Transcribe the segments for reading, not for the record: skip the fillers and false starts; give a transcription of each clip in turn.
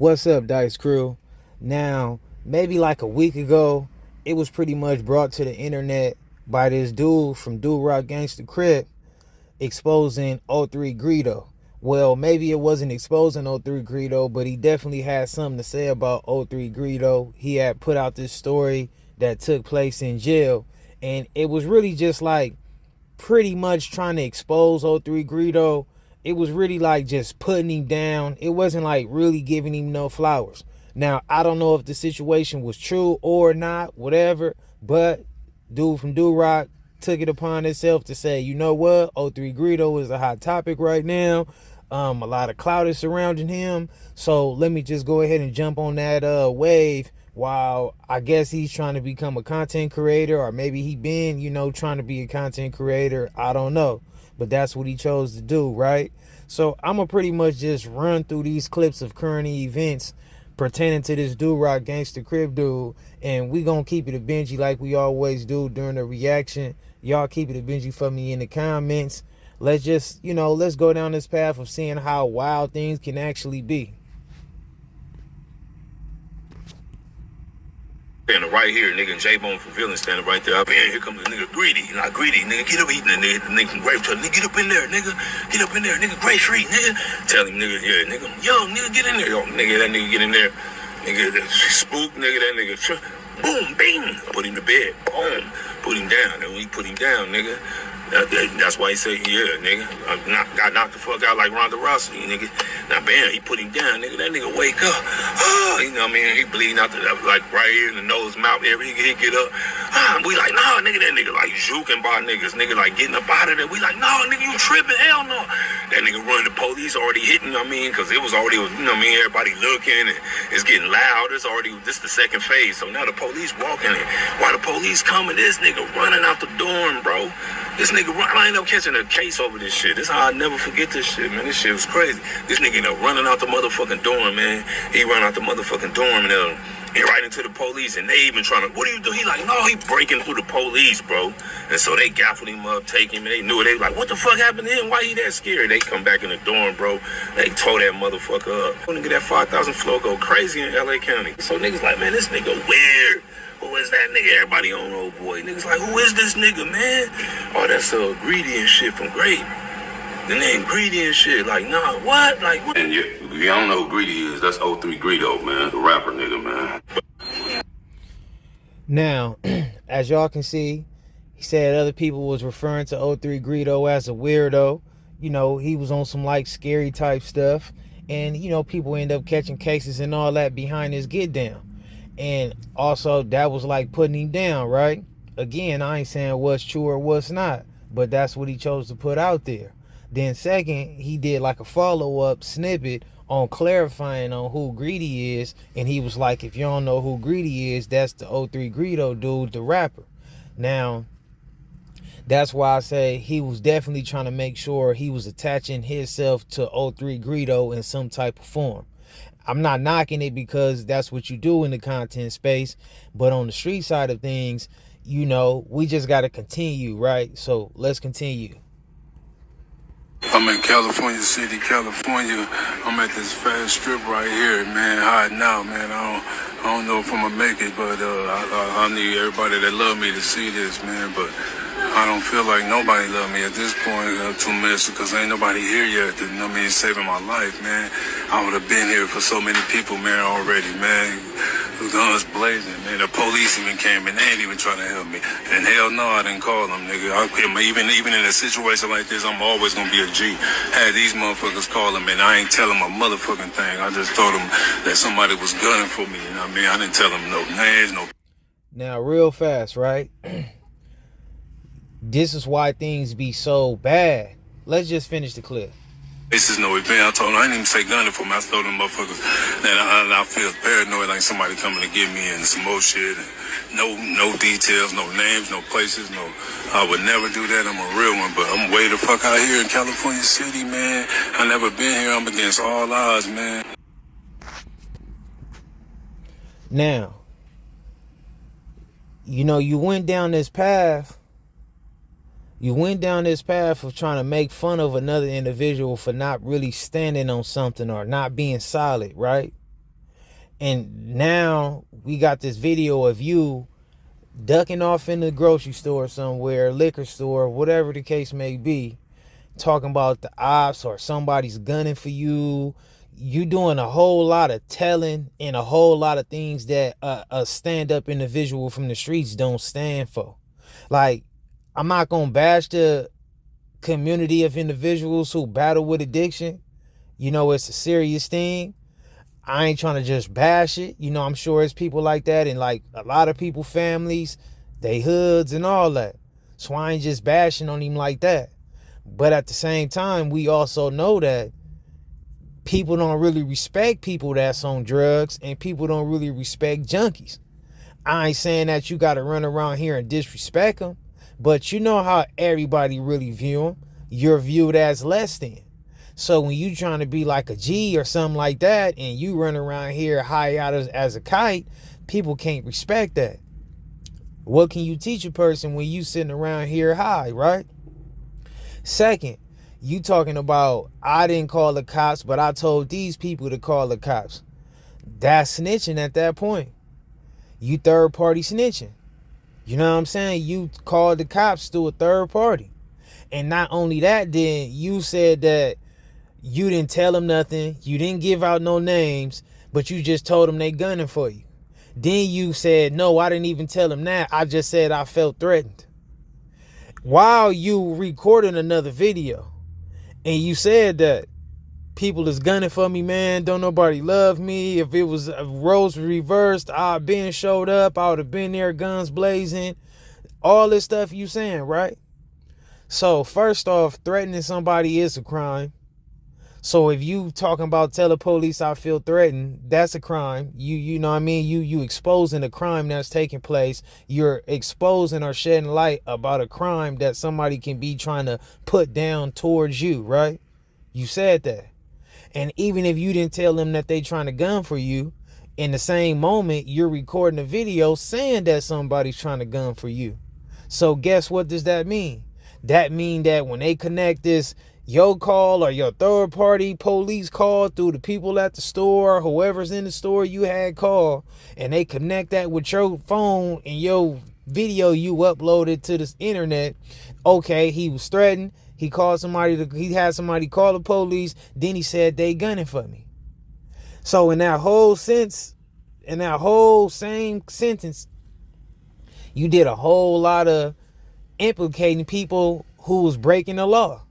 What's up, Dice Crew? Now, maybe like a week ago, it was pretty much brought to the internet by this dude from Gangster Crip exposing '03 Greedo. Well, maybe it wasn't exposing '03 Greedo, but he definitely had something to say about '03 Greedo. He had put out this story that took place in jail, and it was really just like pretty much trying to expose '03 Greedo. It was really like just putting him down. It wasn't like really giving him no flowers. Now, I don't know if the situation was true or not, whatever, but dude from Do Rock took it upon himself to say, you know what, '03 Greedo is a hot topic right now. A lot of clout is surrounding him. So let me just go ahead and jump on that wave while I guess he's trying to become a content creator, or maybe he been, trying to be a content creator. I don't know. But that's what he chose to do, right? So I'm going to pretty much just run through these clips of current events pertaining to this Do-Rock Gangster Crip dude, and we going to keep it a Benji like we always do during the reaction. Y'all keep it a Benji for me in the comments. Let's just, let's go down this path of seeing how wild things can actually be. Standing right here, nigga, J-Bone from Villain standing right there. Man, here comes the nigga Greedy. Not Greedy, nigga, get up eating the nigga from Grape Truck. Nigga, get up in there, nigga. Get up in there, nigga, Grape Street, nigga. Tell him, nigga, yeah, nigga, yo, nigga, get in there. Yo, nigga, that nigga get in there. Nigga, that spook, nigga, that nigga, boom, bing. Put him to bed, boom. Put him down. And when he put him down, nigga, that's why he said, yeah, nigga. Got knocked the fuck out like Ronda Rousey, nigga. Now, bam, he put him down, nigga. That nigga wake up. Oh, you know what I mean? He bleeding out like right here in the nose, mouth, everything. He get up. We like, nah, nigga, that nigga like juking by niggas. Nigga like getting up out of there. We like, no, nigga, you tripping. Hell no. That nigga running, the police already hitting, you know what I mean? Because it was already, you know what I mean? Everybody looking and it's getting loud. It's already, this the second phase. So now the police walking. While the police coming, this nigga running out the dorm, bro. This nigga, I ain't up catching a case over this shit. This how I never forget this shit, man. This shit was crazy. This nigga ended up running out the motherfucking dorm, man. He run out the motherfucking dorm and right into the police, and they even trying to, what do you do? He like, no, he breaking through the police, bro. And so they gaffled him up, take him, and they knew it. They like, what the fuck happened to him? Why he that scared? They come back in the dorm, bro. They tore that motherfucker up. Nigga, that 5,000 flow go crazy in LA County. So niggas like, man, this nigga weird. Who is that nigga? Everybody on old boy. Niggas like, who is this nigga, man? Oh, that's Greedy and shit from Grape. The name Greedy and shit. Like, nah, what? Like, what? And you don't know who Greedy is. That's '03 Greedo, man. The rapper nigga, man. Now, as y'all can see, he said other people was referring to '03 Greedo as a weirdo. He was on some like scary type stuff. And, people end up catching cases and all that behind his get down. And also that was like putting him down, right? Again, I ain't saying what's true or what's not, but that's what he chose to put out there. Then second, he did like a follow-up snippet on clarifying on who Greedy is, and he was like, if you don't know who Greedy is, that's the '03 Greedo dude, the rapper. Now, that's why I say he was definitely trying to make sure he was attaching himself to '03 Greedo in some type of form. I'm not knocking it because that's what you do in the content space, but on the street side of things, we just got to continue, right? So let's continue. I'm in California City, California. I'm at this fast strip right here, man, hiding out, man. I don't know if I'm gonna make it, but I need everybody that love me to see this, man. But I don't feel like nobody love me at this point, 2 minutes, because ain't nobody here yet. Saving my life, man. I would have been here for so many people, man, already, man. The guns blazing, man. The police even came and they ain't even trying to help me. And hell no, I didn't call them, nigga. Even in a situation like this, I'm always gonna be a G. Had these motherfuckers call them, and I ain't tell them a motherfucking thing. I just told them that somebody was gunning for me. You know what I mean? I didn't tell them no names, no. Now, real fast, right? This is why things be so bad. Let's just finish the clip. This is no event. I told them, I didn't even say gunning for me. I told them motherfuckers that I feel paranoid, like somebody coming to get me and some more shit. No details, no names, no places, no. I would never do that. I'm a real one, but I'm way the fuck out here in California City, man. I never been here. I'm against all odds, man. Now, you went down this path. You went down this path of trying to make fun of another individual for not really standing on something or not being solid, right? And now we got this video of you ducking off in the grocery store somewhere, liquor store, whatever the case may be, talking about the ops or somebody's gunning for you. You doing a whole lot of telling and a whole lot of things that a stand-up individual from the streets don't stand for. Like, I'm not gonna bash the community of individuals who battle with addiction. It's a serious thing. I ain't trying to just bash it. I'm sure it's people like that, and like a lot of people, families, they hoods and all that. So I ain't just bashing on him like that. But at the same time, we also know that people don't really respect people that's on drugs, and people don't really respect junkies. I ain't saying that you got to run around here and disrespect them, but you know how everybody really view them. You're viewed as less than. So when you trying to be like a G or something like that, and you run around here high out as a kite, people can't respect that. What can you teach a person when you sitting around here high, right? Second, you talking about, I didn't call the cops, but I told these people to call the cops. That's snitching at that point. You third party snitching. You know what I'm saying? You called the cops through a third party. And not only that, then you said that you didn't tell them nothing. You didn't give out no names, but you just told them they gunning for you. Then you said, no, I didn't even tell them that. I just said I felt threatened. While you recording another video, and you said that people is gunning for me, man. Don't nobody love me. If it was roles reversed, I'd been showed up. I would have been there, guns blazing. All this stuff you saying, right? So first off, threatening somebody is a crime. So if you talking about tell the police I feel threatened, that's a crime. You know what I mean? You exposing a crime that's taking place. You're exposing or shedding light about a crime that somebody can be trying to put down towards you, right? You said that. And even if you didn't tell them that they trying to gun for you, in the same moment, you're recording a video saying that somebody's trying to gun for you. So guess what does that mean? That mean that when they connect this your call or your third party police call through the people at the store, whoever's in the store you had call, and they connect that with your phone and your video you uploaded to this internet. Okay, he was threatened. He had somebody call the police. Then he said they gunning for me. So in that whole same sentence, you did a whole lot of implicating people who was breaking the law.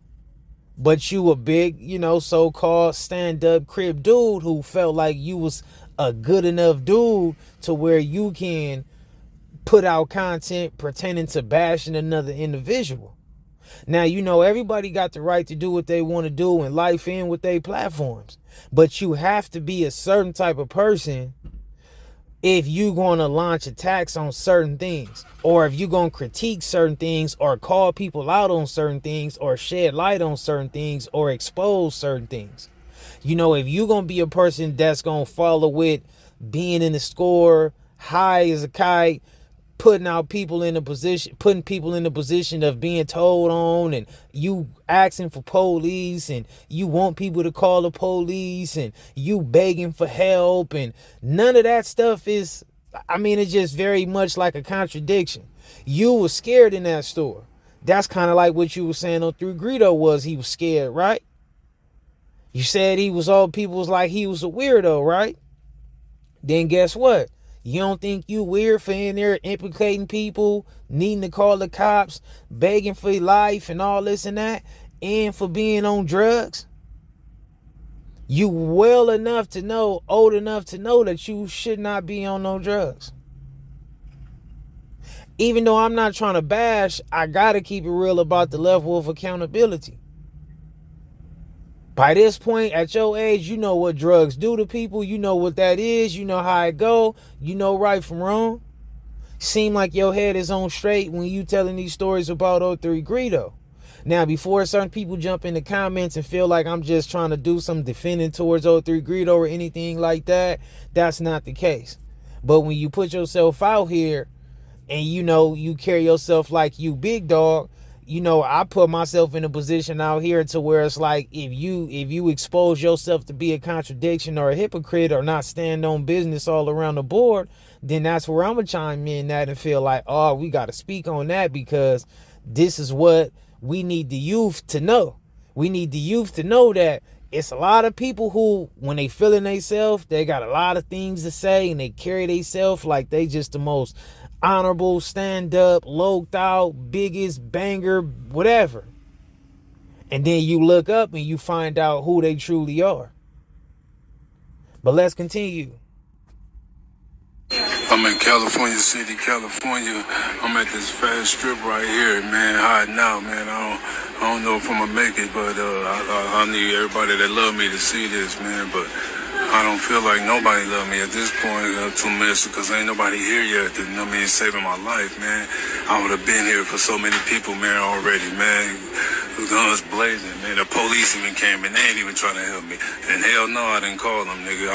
But you a big, so-called stand-up Crip dude who felt like you was a good enough dude to where you can put out content pertaining to bashing another individual. Now, everybody got the right to do what they want to do in life and with their platforms. But you have to be a certain type of person if you're going to launch attacks on certain things, or if you're going to critique certain things, or call people out on certain things, or shed light on certain things, or expose certain things. If you're going to be a person that's going to follow with being in the store, high as a kite, putting people in the position of being told on, and you asking for police, and you want people to call the police, and you begging for help, and none of that stuff is, it's just very much like a contradiction. You were scared in that store. That's kind of like what you were saying on through Greedo was he was scared, right? You said people was like he was a weirdo, right? Then guess what? You don't think you weird for in there implicating people, needing to call the cops, begging for your life and all this and that, and for being on drugs? You old enough to know that you should not be on no drugs. Even though I'm not trying to bash, I gotta keep it real about the level of accountability. By this point, at your age, you know what drugs do to people. You know what that is. You know how it go. You know right from wrong. Seem like your head is on straight when you telling these stories about O3 Greedo. Now, before certain people jump in the comments and feel like I'm just trying to do some defending towards O3 Greedo or anything like that, that's not the case. But when you put yourself out here and you carry yourself like you big dog, I put myself in a position out here to where it's like if you expose yourself to be a contradiction or a hypocrite or not stand on business all around the board, then that's where I'm gonna chime in at and feel like, oh, we gotta speak on that because this is what we need the youth to know. We need the youth to know that it's a lot of people who, when they feeling themselves, they got a lot of things to say and they carry themselves like they just the most honorable, stand up, low out, biggest banger, whatever. And then you look up and you find out who they truly are. But let's continue. I'm in California City, California. I'm at this fast strip right here, man, hiding out, man. I don't know if I'm gonna make it, but I need everybody that love me to see this, man. But I don't feel like nobody love me at this point, too much, because ain't nobody here yet. Saving my life, man. I would have been here for so many people, man, already, man. The guns blazing, man. The police even came and they ain't even trying to help me. And hell no, I didn't call them, nigga.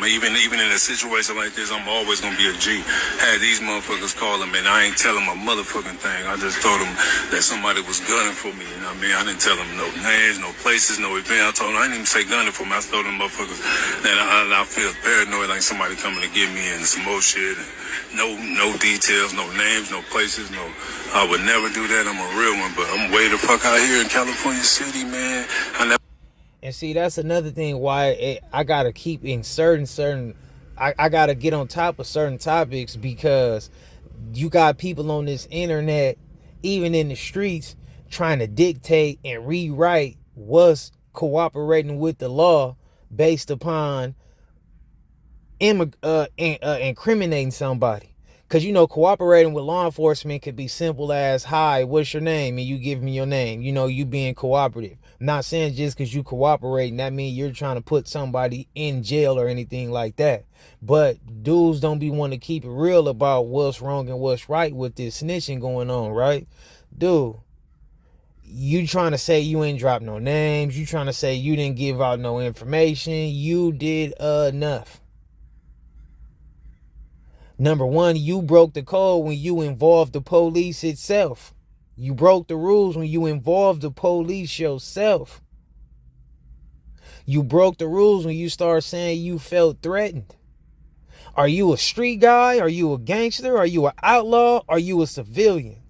Even in a situation like this, I'm always gonna be a G. Had these motherfuckers call them and I ain't tell them a motherfucking thing. I just told them that somebody was gunning for me. You know what I mean? I didn't tell them no names, no places, no event. I told them I didn't even say gunning for me. I told them motherfuckers that I feel paranoid like somebody coming to get me and some more shit. No details, no names, no places, no. I would never do that. I'm a real one, but I'm way the fuck out here in California City, man. And see, that's another thing why I gotta keep in certain. I gotta get on top of certain topics because you got people on this internet, even in the streets, trying to dictate and rewrite what's cooperating with the law based upon incriminating somebody. Because, cooperating with law enforcement could be simple as, hi, what's your name? And you give me your name. You being cooperative. I'm not saying just because you cooperating, that means you're trying to put somebody in jail or anything like that. But dudes don't be wanting to keep it real about what's wrong and what's right with this snitching going on, right? Dude, you trying to say you ain't dropped no names. You trying to say you didn't give out no information. You did enough. Number one, you broke the code when you involved the police itself. You broke the rules when you involved the police yourself. You broke the rules when you start saying you felt threatened. Are you a street guy? Are you a gangster? Are you an outlaw? Are you a civilian?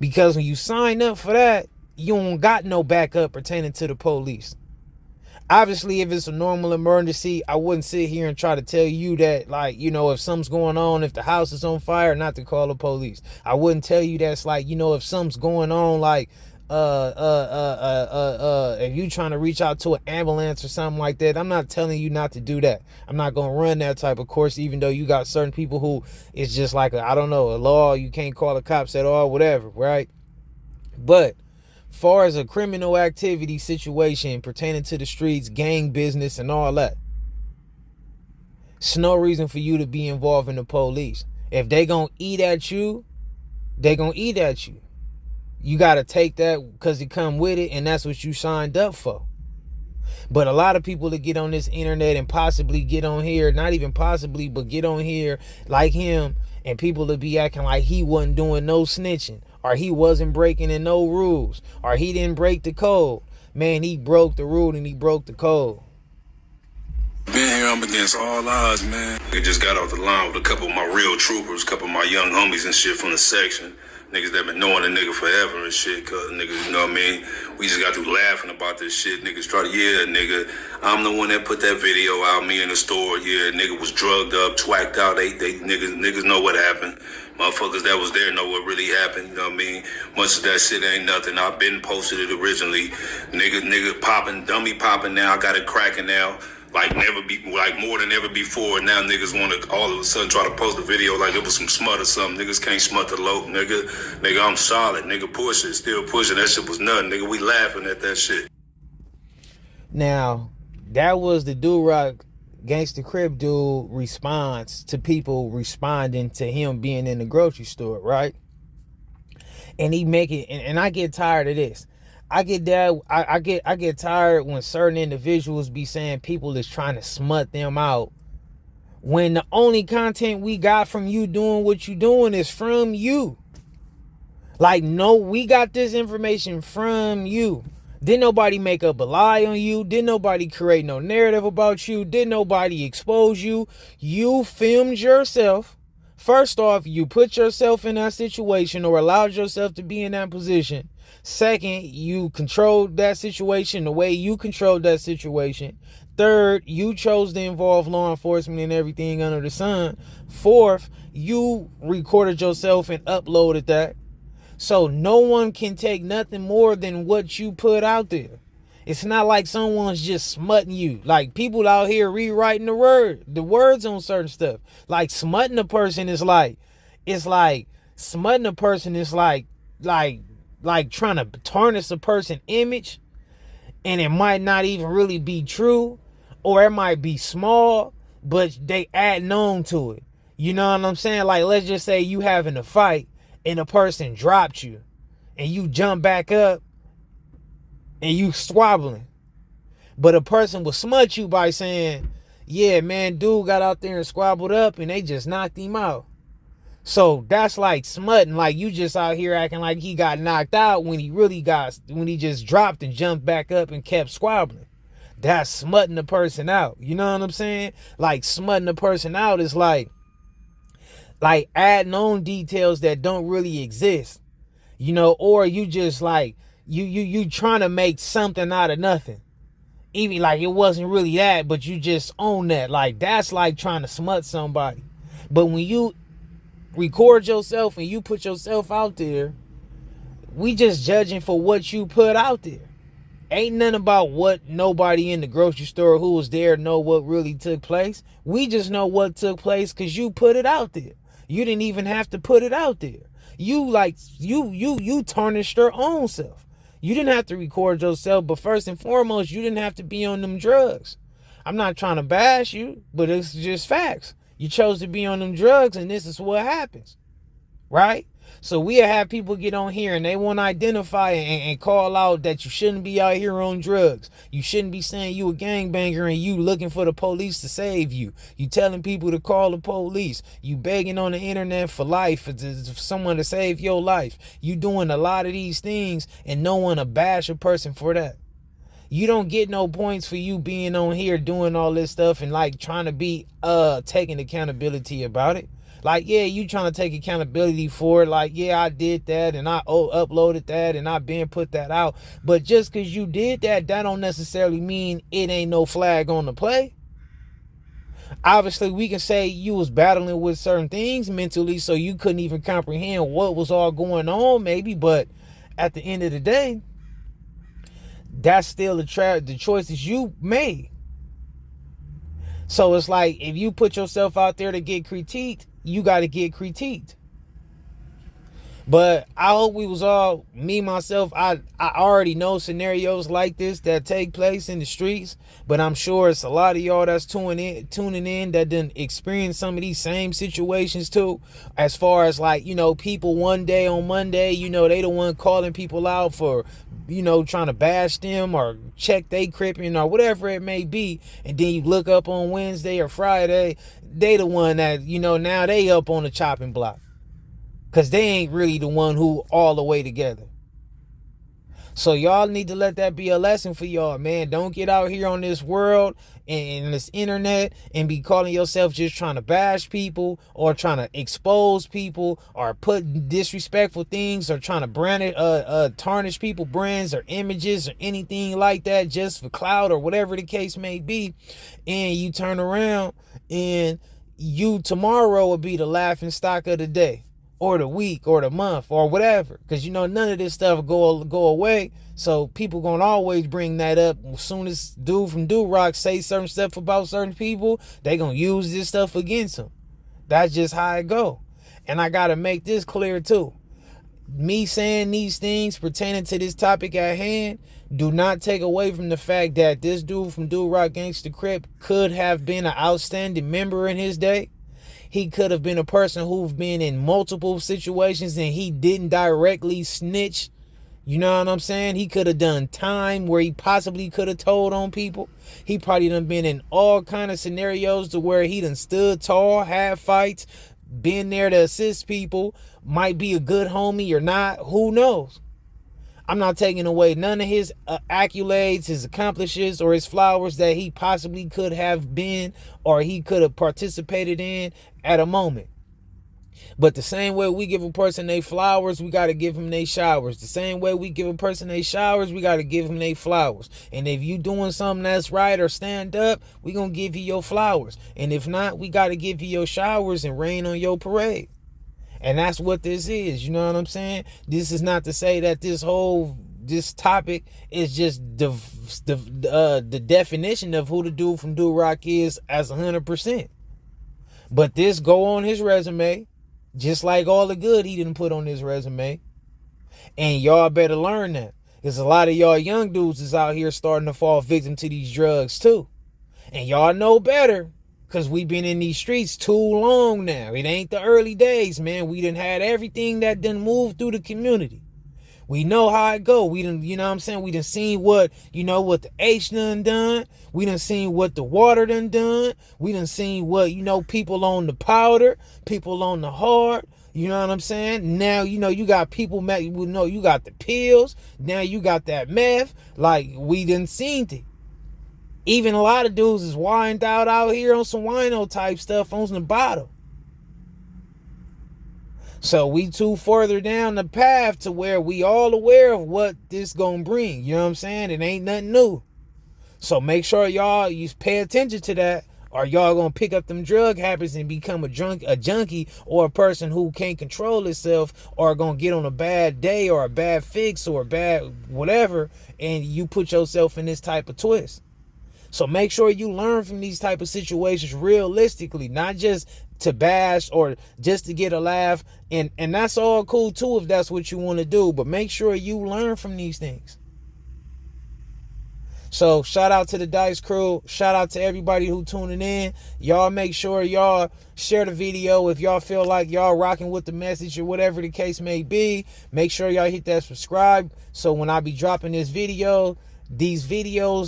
Because when you sign up for that, you don't got no backup pertaining to the police. Obviously, if it's a normal emergency, I wouldn't sit here and try to tell you that, if something's going on, if the house is on fire, not to call the police. I wouldn't tell you that's if something's going on, if you trying to reach out to an ambulance or something like that, I'm not telling you not to do that. I'm not going to run that type of course, even though you got certain people who it's just like, a law, you can't call the cops at all, whatever, right? But far as a criminal activity situation pertaining to the streets, gang business, and all that, it's no reason for you to be involved in the police. If they gonna eat at you, they gonna eat at you. You gotta take that because it come with it, and that's what you signed up for. But a lot of people that get on this internet and possibly get on here, not even possibly, but get on here like him, and people that be acting like he wasn't doing no snitching, or he wasn't breaking in no rules, or he didn't break the code. Man, he broke the rule and he broke the code. Been here, I'm against all odds, man. They just got off the line with a couple of my real troopers, a couple of my young homies and shit from the section. Niggas that been knowing a nigga forever and shit, cause niggas, you know what I mean? We just got through laughing about this shit. Niggas try to, nigga, I'm the one that put that video out, me in the store. Yeah, nigga was drugged up, twacked out. They niggas know what happened. Motherfuckers that was there know what really happened, you know what I mean? Much of that shit ain't nothing. I've been posted it originally. Nigga popping, dummy popping now. I got it cracking now. Like more than ever before. Now niggas want to all of a sudden try to post a video like it was some smut or something. Niggas can't smut the low, nigga. Nigga, I'm solid. Nigga, pushing, still pushing. That shit was nothing, nigga. We laughing at that shit. Now, that was the Do-Rock Gangster Crip dude response to people responding to him being in the grocery store, right? And he make it, and I get tired of this. I get tired when certain individuals be saying people is trying to smut them out, when the only content we got from you doing what you doing is from you. Like, no, we got this information from you. Didn't nobody make up a lie on you. Didn't nobody create no narrative about you. Didn't nobody expose you. You filmed yourself. First off, you put yourself in that situation or allowed yourself to be in that position. Second, you controlled that situation the way you controlled that situation. Third, you chose to involve law enforcement and everything under the sun. Fourth, you recorded yourself and uploaded that. So no one can take nothing more than what you put out there. It's not like someone's just smutting you. Like, people out here rewriting the words on certain stuff. Like, smutting a person is like, smutting a person is like trying to tarnish a person's image, and it might not even really be true, or it might be small, but they adding on to it. You know what I'm saying? Like, let's just say you having a fight and a person dropped you and you jump back up and you squabbling, but a person will smut you by saying, yeah, man, dude got out there and squabbled up and they just knocked him out. So that's like smutting. Like, you just out here acting like he got knocked out when he just dropped and jumped back up and kept squabbling. That's smutting the person out. You know what I'm saying? Like, smutting the person out is like adding on details that don't really exist, you know, or you just like, you trying to make something out of nothing. Even like it wasn't really that, but you just own that. Like, that's like trying to smut somebody. But when you record yourself and you put yourself out there, we just judging for what you put out there. Ain't nothing about what nobody in the grocery store who was there know what really took place. We just know what took place because you put it out there. You didn't even have to put it out there. You tarnished your own self. You didn't have to record yourself, but first and foremost, you didn't have to be on them drugs. I'm not trying to bash you, but it's just facts. You chose to be on them drugs, and this is what happens, right? So we'll have people get on here and they want to identify and call out that you shouldn't be out here on drugs. You shouldn't be saying you a gangbanger and you looking for the police to save you. You telling people to call the police. You begging on the internet for life, for someone to save your life. You doing a lot of these things and no one to bash a person for that. You don't get no points for you being on here doing all this stuff and like trying to be taking accountability about it. Like, yeah, you trying to take accountability for it. Like, yeah, I did that and I uploaded that and I been put that out. But just because you did that, that don't necessarily mean it ain't no flag on the play. Obviously, we can say you was battling with certain things mentally, so you couldn't even comprehend what was all going on, maybe. But at the end of the day, that's still the choices you made. So it's like, if you put yourself out there to get critiqued, you got to get critiqued. But I hope we was all, me, myself, I already know scenarios like this that take place in the streets, but I'm sure it's a lot of y'all that's tuning in that done experience some of these same situations too. As far as like, you know, people one day on Monday, you know, they the one calling people out for, you know, trying to bash them or check they cripping or whatever it may be. And then you look up on Wednesday or Friday, they the one that, you know, now they up on the chopping block. Because they ain't really the one who all the way together. So y'all need to let that be a lesson for y'all, man. Don't get out here on this world and this internet and be calling yourself just trying to bash people or trying to expose people or put disrespectful things or trying to brand it, tarnish people brands or images or anything like that just for clout or whatever the case may be. And you turn around and you tomorrow will be the laughing stock of the day, or the week, or the month, or whatever. Because, you know, none of this stuff go away. So people gonna always bring that up. As soon as dude from Do Rock say certain stuff about certain people, they gonna use this stuff against them. That's just how it go. And I gotta make this clear too. Me saying these things pertaining to this topic at hand do not take away from the fact that this dude from Do Rock, Gangster, Crip could have been an outstanding member in his day. He could have been a person who's been in multiple situations and he didn't directly snitch. You know what I'm saying? He could have done time where he possibly could have told on people. He probably done been in all kind of scenarios to where he done stood tall, had fights, been there to assist people, might be a good homie or not, who knows? I'm not taking away none of his accolades, his accomplishments, or his flowers that he possibly could have been or he could have participated in at a moment. But the same way we give a person their flowers, we got to give them their showers. The same way we give a person their showers, we got to give them their flowers. And if you doing something that's right or stand up, we going to give you your flowers. And if not, we got to give you your showers and rain on your parade. And that's what this is. You know what I'm saying? This is not to say that this topic is just the definition of who the dude from Do Rock is as 100%. But this go on his resume, just like all the good he didn't put on his resume. And y'all better learn that. Because a lot of y'all young dudes is out here starting to fall victim to these drugs too. And y'all know better. Because we've been in these streets too long now. It ain't the early days, man. We done had everything that done moved through the community. We know how it go. We done, you know what I'm saying? We done seen what the H done. We done seen what the water done. We done seen what, people on the powder, people on the hard. You know what I'm saying? Now, you got people, you got the pills. Now you got that meth. Like, we done seen it. Even a lot of dudes is wined out here on some wino type stuff on the bottle. So we too further down the path to where we all aware of what this gonna bring. You know what I'm saying? It ain't nothing new. So make sure you pay attention to that, or y'all gonna pick up them drug habits and become a junkie or a person who can't control itself, or gonna get on a bad day or a bad fix or a bad whatever, and you put yourself in this type of twist. So make sure you learn from these type of situations realistically, not just to bash or just to get a laugh. And that's all cool too if that's what you want to do. But make sure you learn from these things. So shout out to the Dice Crew. Shout out to everybody who tuning in. Y'all make sure y'all share the video if y'all feel like y'all rocking with the message or whatever the case may be. Make sure y'all hit that subscribe. So when I be dropping these videos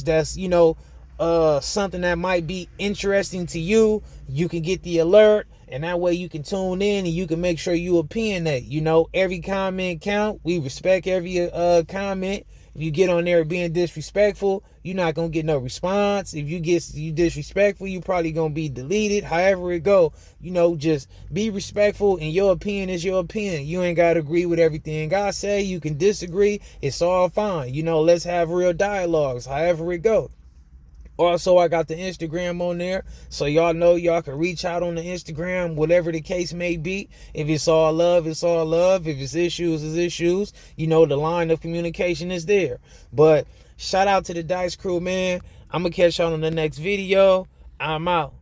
that's, something that might be interesting to you, you can get the alert, and that way you can tune in and you can make sure you opinionate. Every comment count. We respect every comment. If you get on there being disrespectful, you're not gonna get no response. If you disrespectful, you probably gonna be deleted. However it go, just be respectful, and your opinion is your opinion. You ain't gotta agree with everything I say. You can disagree. It's all fine. Let's have real dialogues. However it go. Also, I got the Instagram on there, so y'all know y'all can reach out on the Instagram, whatever the case may be. If it's all love, it's all love. If it's issues, it's issues. The line of communication is there. But shout out to the Dice Crew, man. I'm going to catch y'all on the next video. I'm out.